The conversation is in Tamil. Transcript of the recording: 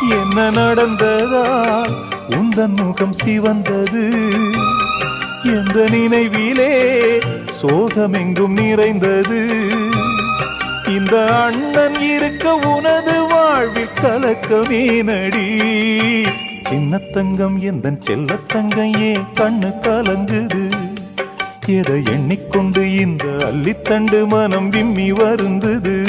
என்ன நடந்ததால் உந்தன் முகம் சிவந்தது? எந்த நினைவிலே சோகமெங்கும் நிறைந்தது? இந்த அண்ணன் இருக்க உனது வாழ்வில் கலக்கமே நடி. சின்னத்தங்கம் எந்தன் செல்லத்தங்கம் ஏன் கண்ணு கலங்குது? எதை எண்ணிக்கொண்டு இந்த அள்ளித்தண்டு மனம் விம்மி வருந்தது?